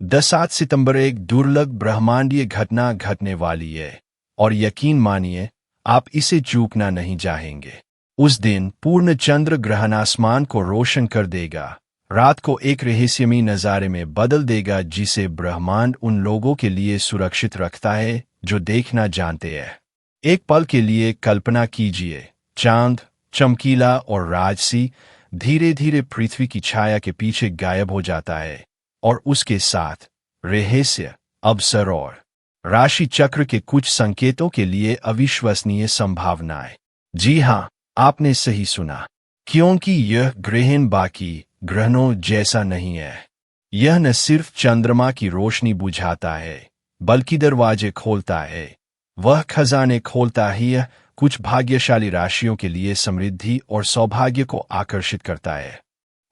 7 सितंबर एक दुर्लभ ब्रह्मांडीय घटना घटने वाली है और यकीन मानिए आप इसे चूकना नहीं चाहेंगे। उस दिन पूर्ण चंद्र ग्रहण आसमान को रोशन कर देगा, रात को एक रहस्यमयी नज़ारे में बदल देगा जिसे ब्रह्मांड उन लोगों के लिए सुरक्षित रखता है जो देखना जानते हैं। एक पल के लिए कल्पना कीजिए, चांद चमकीला और राजसी धीरे धीरे पृथ्वी की छाया के पीछे गायब हो जाता है और उसके साथ रहस्य, अवसर और राशि चक्र के कुछ संकेतों के लिए अविश्वसनीय संभावनाएं। जी हाँ, आपने सही सुना, क्योंकि यह ग्रहण बाकी ग्रहणों जैसा नहीं है। यह न सिर्फ चंद्रमा की रोशनी बुझाता है बल्कि दरवाजे खोलता है, वह खजाने खोलता है, कुछ भाग्यशाली राशियों के लिए समृद्धि और सौभाग्य को आकर्षित करता है।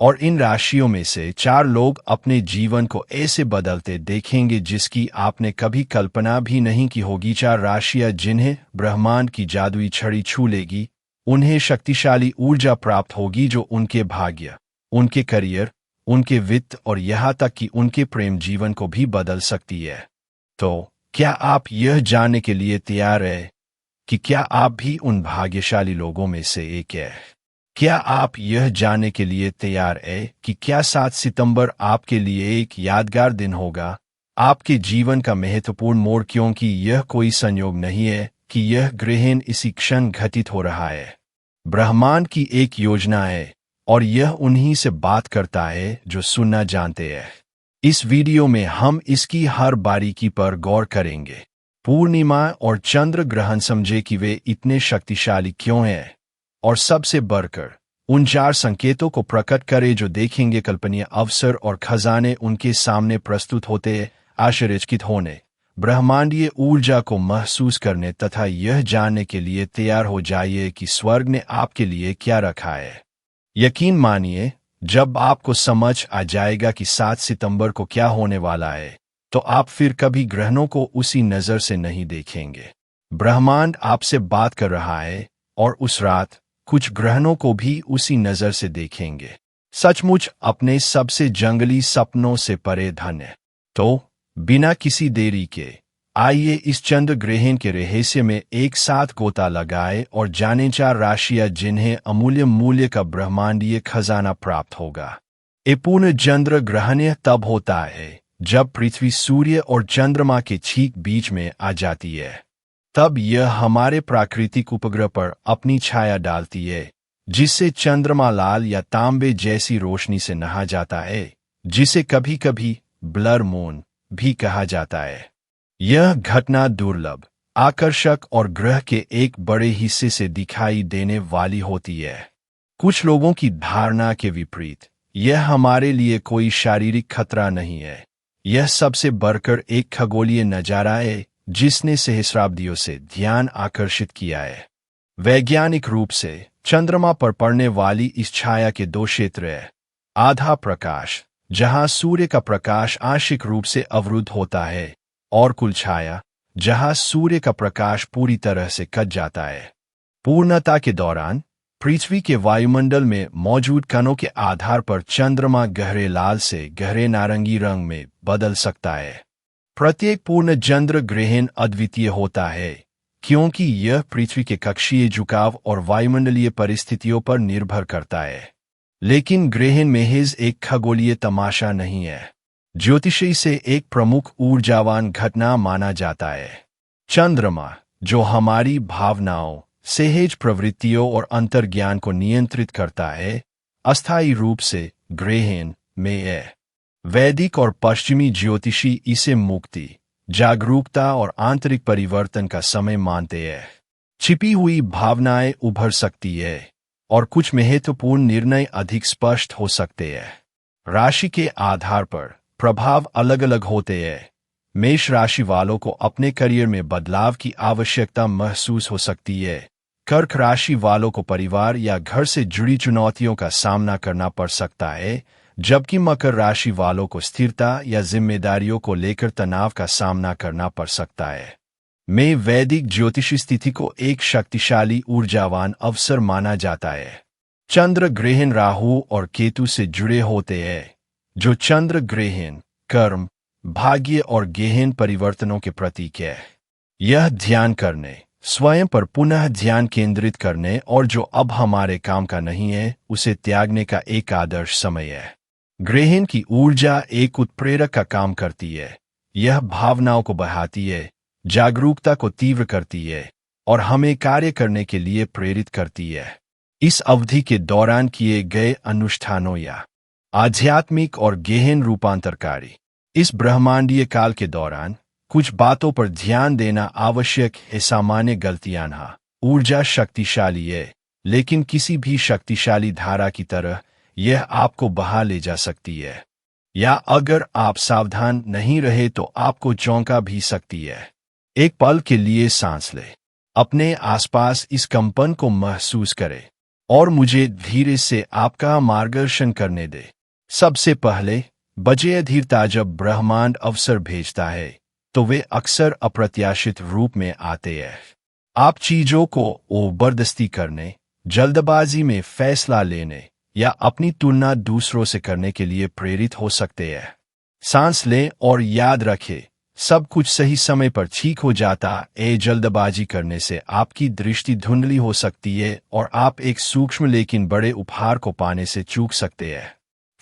और इन राशियों में से 4 लोग अपने जीवन को ऐसे बदलते देखेंगे जिसकी आपने कभी कल्पना भी नहीं की होगी। 4 राशियां जिन्हें ब्रह्मांड की जादुई छड़ी छू लेगी, उन्हें शक्तिशाली ऊर्जा प्राप्त होगी जो उनके भाग्य, उनके करियर, उनके वित्त और यहाँ तक कि उनके प्रेम जीवन को भी बदल सकती है। तो क्या आप यह जानने के लिए तैयार हैं कि क्या आप भी उन भाग्यशाली लोगों में से एक हैं? क्या आप यह जानने के लिए तैयार हैं कि क्या 7 सितंबर आपके लिए एक यादगार दिन होगा, आपके जीवन का महत्वपूर्ण मोड़, क्योंकि यह कोई संयोग नहीं है कि यह ग्रहण इसी क्षण घटित हो रहा है। ब्रह्मांड की एक योजना है और यह उन्हीं से बात करता है जो सुनना जानते हैं। इस वीडियो में हम इसकी हर बारीकी पर गौर करेंगे। पूर्णिमा और चंद्र ग्रहण समझे कि वे इतने शक्तिशाली क्यों हैं, और सबसे बढ़कर उन 4 संकेतों को प्रकट करें जो देखेंगे कल्पनीय अवसर और खजाने उनके सामने प्रस्तुत होते हैं। आश्चर्यचकित होने, ब्रह्मांडीय ऊर्जा को महसूस करने तथा यह जानने के लिए तैयार हो जाइए कि स्वर्ग ने आपके लिए क्या रखा है। यकीन मानिए, जब आपको समझ आ जाएगा कि 7 सितंबर को क्या होने वाला है, तो आप फिर कभी ग्रहणों को उसी नज़र से नहीं देखेंगे। ब्रह्मांड आपसे बात कर रहा है और उस रात कुछ ग्रहणों को भी उसी नज़र से देखेंगे। सचमुच अपने सबसे जंगली सपनों से परे धन्य। तो बिना किसी देरी के आइए इस चंद्र ग्रहण के रहस्य में एक साथ गोता लगाए और जाने 4 राशियां जिन्हें अमूल्य मूल्य का ब्रह्मांडीय खजाना प्राप्त होगा। ये पूर्ण चंद्र ग्रहण तब होता है जब पृथ्वी सूर्य और चंद्रमा के ठीक बीच में आ जाती है। तब यह हमारे प्राकृतिक उपग्रह पर अपनी छाया डालती है, जिससे चंद्रमा लाल या तांबे जैसी रोशनी से नहा जाता है, जिसे कभी कभी ब्लर मून भी कहा जाता है। यह घटना दुर्लभ, आकर्षक और ग्रह के एक बड़े हिस्से से दिखाई देने वाली होती है। कुछ लोगों की धारणा के विपरीत यह हमारे लिए कोई शारीरिक खतरा नहीं है। यह सबसे बढ़कर एक खगोलीय नजारा है जिसने सहस्राब्दियों से ध्यान आकर्षित किया है। वैज्ञानिक रूप से चंद्रमा पर पड़ने वाली इस छाया के 2 क्षेत्र हैं। आधा प्रकाश, जहां सूर्य का प्रकाश आंशिक रूप से अवरुद्ध होता है, और कुल छाया, जहां सूर्य का प्रकाश पूरी तरह से कट जाता है। पूर्णता के दौरान पृथ्वी के वायुमंडल में मौजूद कणों के आधार पर चंद्रमा गहरे लाल से गहरे नारंगी रंग में बदल सकता है। प्रत्येक पूर्ण चंद्र ग्रहण अद्वितीय होता है क्योंकि यह पृथ्वी के कक्षीय झुकाव और वायुमंडलीय परिस्थितियों पर निर्भर करता है। लेकिन ग्रहण महज एक खगोलीय तमाशा नहीं है, ज्योतिषी से एक प्रमुख ऊर्जावान घटना माना जाता है। चंद्रमा, जो हमारी भावनाओं, सहज प्रवृत्तियों और अंतर्ज्ञान को नियंत्रित करता है, अस्थायी रूप से ग्रहण में है। वैदिक और पश्चिमी ज्योतिषी इसे मुक्ति, जागरूकता और आंतरिक परिवर्तन का समय मानते हैं। छिपी हुई भावनाएं उभर सकती है और कुछ महत्वपूर्ण निर्णय अधिक स्पष्ट हो सकते हैं। राशि के आधार पर प्रभाव अलग अलग होते हैं। मेष राशि वालों को अपने करियर में बदलाव की आवश्यकता महसूस हो सकती है। कर्क राशि वालों को परिवार या घर से जुड़ी चुनौतियों का सामना करना पड़ सकता है, जबकि मकर राशि वालों को स्थिरता या जिम्मेदारियों को लेकर तनाव का सामना करना पड़ सकता है। में वैदिक ज्योतिषी स्थिति को एक शक्तिशाली ऊर्जावान अवसर माना जाता है। चंद्र ग्रहण राहु और केतु से जुड़े होते हैं, जो चंद्र ग्रहण कर्म, भाग्य और गहन परिवर्तनों के प्रतीक है। यह ध्यान करने, स्वयं पर पुनः ध्यान केंद्रित करने और जो अब हमारे काम का नहीं है उसे त्यागने का एक आदर्श समय है। ग्रहण की ऊर्जा एक उत्प्रेरक का काम करती है। यह भावनाओं को बढ़ाती है, जागरूकता को तीव्र करती है और हमें कार्य करने के लिए प्रेरित करती है। इस अवधि के दौरान किए गए अनुष्ठानों या आध्यात्मिक और गहन रूपांतरकारी इस ब्रह्मांडीय काल के दौरान कुछ बातों पर ध्यान देना आवश्यक है। सामान्य गलतियां हाँ, ऊर्जा शक्तिशाली है, लेकिन किसी भी शक्तिशाली धारा की तरह यह आपको बहा ले जा सकती है, या अगर आप सावधान नहीं रहे तो आपको चौंका भी सकती है। एक पल के लिए सांस ले, अपने आसपास इस कंपन को महसूस करें और मुझे धीरे से आपका मार्गदर्शन करने दे। सबसे पहले, बजे धीरता जब ब्रह्मांड अवसर भेजता है तो वे अक्सर अप्रत्याशित रूप में आते हैं। आप चीजों को जबरदस्ती करने, जल्दबाजी में फैसला लेने या अपनी तुलना दूसरों से करने के लिए प्रेरित हो सकते हैं। सांस लें और याद रखें, सब कुछ सही समय पर ठीक हो जाता है। जल्दबाजी करने से आपकी दृष्टि धुंधली हो सकती है और आप एक सूक्ष्म लेकिन बड़े उपहार को पाने से चूक सकते हैं।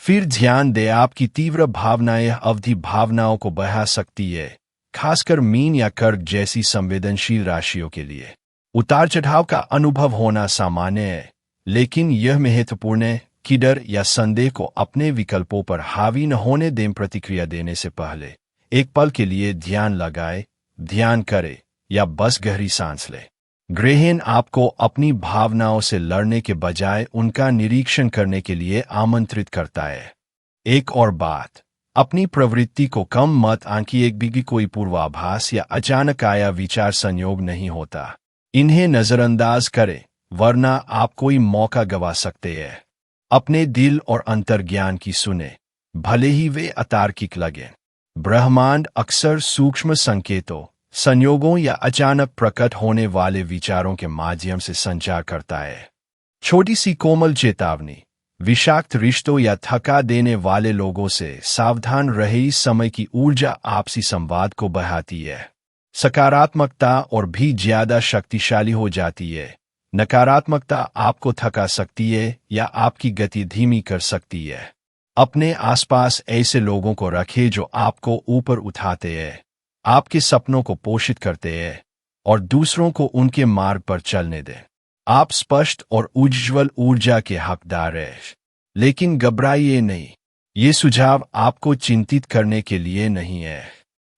फिर ध्यान दें, आपकी तीव्र भावनाएं अवधि भावनाओं को बढ़ा सकती है, खासकर मीन या कर्क जैसी संवेदनशील राशियों के लिए। उतार चढ़ाव का अनुभव होना सामान्य है, लेकिन यह महत्वपूर्ण है कि डर या संदेह को अपने विकल्पों पर हावी न होने दें। प्रतिक्रिया देने से पहले एक पल के लिए ध्यान लगाए, ध्यान करे या बस गहरी सांस ले। ग्रहण आपको अपनी भावनाओं से लड़ने के बजाय उनका निरीक्षण करने के लिए आमंत्रित करता है। एक और बात, अपनी प्रवृत्ति को कम मत आंकिए। एक भी कोई पूर्वाभास या अचानक आया विचार संयोग नहीं होता। इन्हें नजरअंदाज करें, वरना आप कोई मौका गंवा सकते हैं। अपने दिल और अंतर्ज्ञान की सुने, भले ही वे अतार्किक लगें। ब्रह्मांड अक्सर सूक्ष्म संकेतों, संयोगों या अचानक प्रकट होने वाले विचारों के माध्यम से संचार करता है। छोटी सी कोमल चेतावनी, विषाक्त रिश्तों या थका देने वाले लोगों से सावधान रहे। इस समय की ऊर्जा आपसी संवाद को बढ़ाती है। सकारात्मकता और भी ज्यादा शक्तिशाली हो जाती है। नकारात्मकता आपको थका सकती है या आपकी गति धीमी कर सकती है। अपने आसपास ऐसे लोगों को रखें जो आपको ऊपर उठाते हैं, आपके सपनों को पोषित करते हैं और दूसरों को उनके मार्ग पर चलने दें। आप स्पष्ट और उज्ज्वल ऊर्जा के हकदार हैं, लेकिन घबराइए नहीं। ये सुझाव आपको चिंतित करने के लिए नहीं है।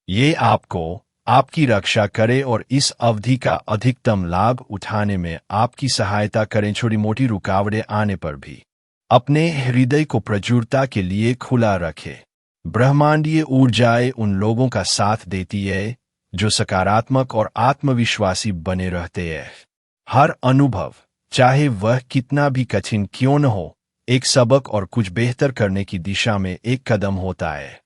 ये आपको आपकी रक्षा करे और इस अवधि का अधिकतम लाभ उठाने में आपकी सहायता करें। छोटी मोटी रुकावटें आने पर भी अपने हृदय को प्रचुरता के लिए खुला रखें। ब्रह्मांडीय ऊर्जाएं उन लोगों का साथ देती है जो सकारात्मक और आत्मविश्वासी बने रहते हैं। हर अनुभव, चाहे वह कितना भी कठिन क्यों न हो, एक सबक और कुछ बेहतर करने की दिशा में एक कदम होता है।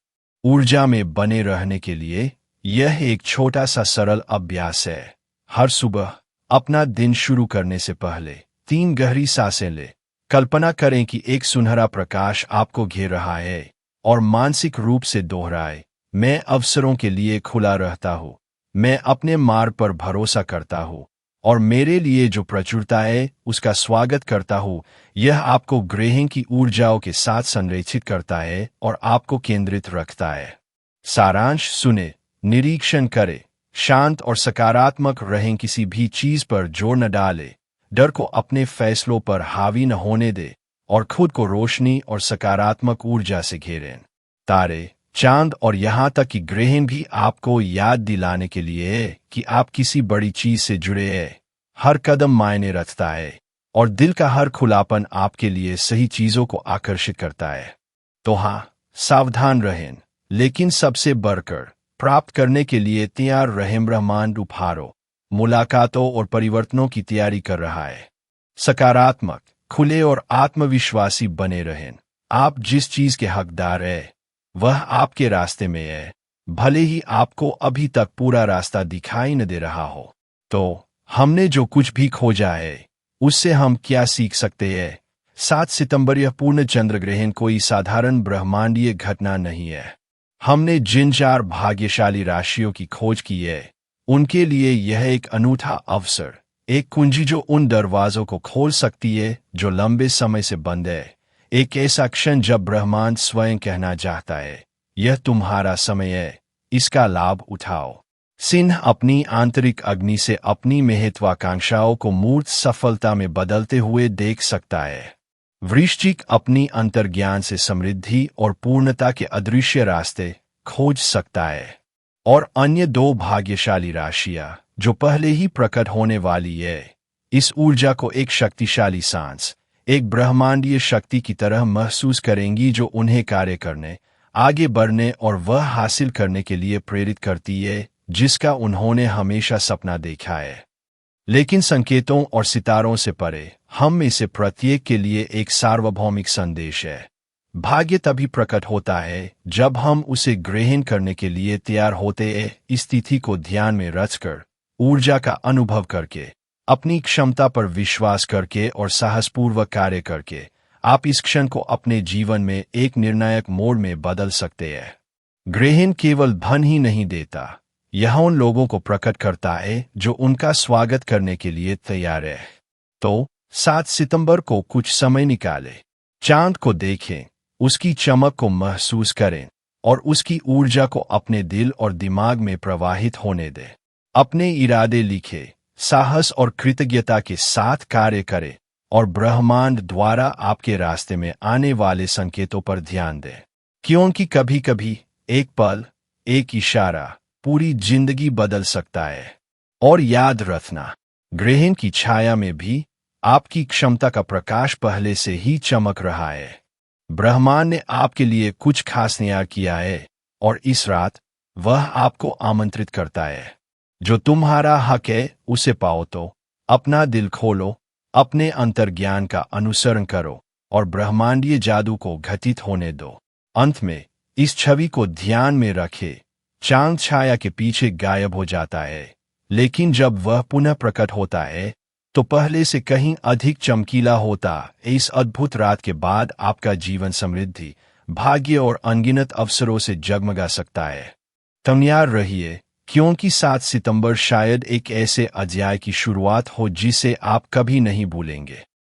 ऊर्जा में बने रहने के लिए यह एक छोटा सा सरल अभ्यास है। हर सुबह अपना दिन शुरू करने से पहले 3 गहरी सांसें लें। कल्पना करें कि एक सुनहरा प्रकाश आपको घेर रहा है और मानसिक रूप से दोहराए, मैं अवसरों के लिए खुला रहता हूँ, मैं अपने मार्ग पर भरोसा करता हूँ और मेरे लिए जो प्रचुरता है उसका स्वागत करता हूँ। यह आपको ग्रहण की ऊर्जाओं के साथ संरेखित करता है और आपको केंद्रित रखता है। सारांश सुने, निरीक्षण करें, शांत और सकारात्मक रहें। किसी भी चीज पर जोर न डालें, डर को अपने फैसलों पर हावी न होने दे और खुद को रोशनी और सकारात्मक ऊर्जा से घेरें। तारे, चांद और यहाँ तक कि ग्रहण भी आपको याद दिलाने के लिए है कि आप किसी बड़ी चीज से जुड़े हैं। हर कदम मायने रखता है और दिल का हर खुलापन आपके लिए सही चीजों को आकर्षित करता है। तो हाँ, सावधान रहें, लेकिन सबसे बढ़कर प्राप्त करने के लिए तैयार रहें। ब्रह्मांड उपहारों, मुलाकातों और परिवर्तनों की तैयारी कर रहा है। सकारात्मक, खुले और आत्मविश्वासी बने रहें। आप जिस चीज के हकदार हैं वह आपके रास्ते में है, भले ही आपको अभी तक पूरा रास्ता दिखाई न दे रहा हो। तो हमने जो कुछ भी खोजा है उससे हम क्या सीख सकते हैं? 7 सितंबर यह पूर्ण चंद्र ग्रहण कोई साधारण ब्रह्मांडीय घटना नहीं है। हमने जिन 4 भाग्यशाली राशियों की खोज की है, उनके लिए यह एक अनूठा अवसर, एक कुंजी जो उन दरवाजों को खोल सकती है जो लंबे समय से बंद है। एक ऐसा क्षण जब ब्रह्मांड स्वयं कहना चाहता है, यह तुम्हारा समय है, इसका लाभ उठाओ। सिंह अपनी आंतरिक अग्नि से अपनी महत्वाकांक्षाओं को मूर्त सफलता में बदलते हुए देख सकता है। वृश्चिक अपनी अंतर्ज्ञान से समृद्धि और पूर्णता के अदृश्य रास्ते खोज सकता है। और अन्य 2 भाग्यशाली राशियां जो पहले ही प्रकट होने वाली है, इस ऊर्जा को एक शक्तिशाली सांस, एक ब्रह्मांडीय शक्ति की तरह महसूस करेंगी जो उन्हें कार्य करने, आगे बढ़ने और वह हासिल करने के लिए प्रेरित करती है जिसका उन्होंने हमेशा सपना देखा है। लेकिन संकेतों और सितारों से परे हम में से प्रत्येक के लिए एक सार्वभौमिक संदेश है। भाग्य तभी प्रकट होता है जब हम उसे ग्रहण करने के लिए तैयार होते हैं। इस तिथि को ध्यान में रखकर, ऊर्जा का अनुभव करके, अपनी क्षमता पर विश्वास करके और साहसपूर्वक कार्य करके आप इस क्षण को अपने जीवन में एक निर्णायक मोड़ में बदल सकते हैं। ग्रहण केवल धन ही नहीं देता, यह उन लोगों को प्रकट करता है जो उनका स्वागत करने के लिए तैयार है। तो 7 सितंबर को कुछ समय निकालें, चांद को देखें, उसकी चमक को महसूस करें और उसकी ऊर्जा को अपने दिल और दिमाग में प्रवाहित होने दें। अपने इरादे लिखें, साहस और कृतज्ञता के साथ कार्य करें और ब्रह्मांड द्वारा आपके रास्ते में आने वाले संकेतों पर ध्यान दें, क्योंकि कभी-कभी एक पल, एक इशारा पूरी जिंदगी बदल सकता है। और याद रखना, ग्रहण की छाया में भी आपकी क्षमता का प्रकाश पहले से ही चमक रहा है। ब्रह्मांड ने आपके लिए कुछ खास तैयार किया है और इस रात वह आपको आमंत्रित करता है। जो तुम्हारा हक है उसे पाओ। तो अपना दिल खोलो, अपने अंतर्ज्ञान का अनुसरण करो और ब्रह्मांडीय जादू को घटित होने दो। अंत में इस छवि को ध्यान में रखें, चांद छाया के पीछे गायब हो जाता है, लेकिन जब वह पुनः प्रकट होता है तो पहले से कहीं अधिक चमकीला होता। इस अद्भुत रात के बाद आपका जीवन समृद्धि, भाग्य और अनगिनत अवसरों से जगमगा सकता है। तैयार रहिए, क्योंकि 7 सितंबर शायद एक ऐसे अध्याय की शुरुआत हो जिसे आप कभी नहीं भूलेंगे।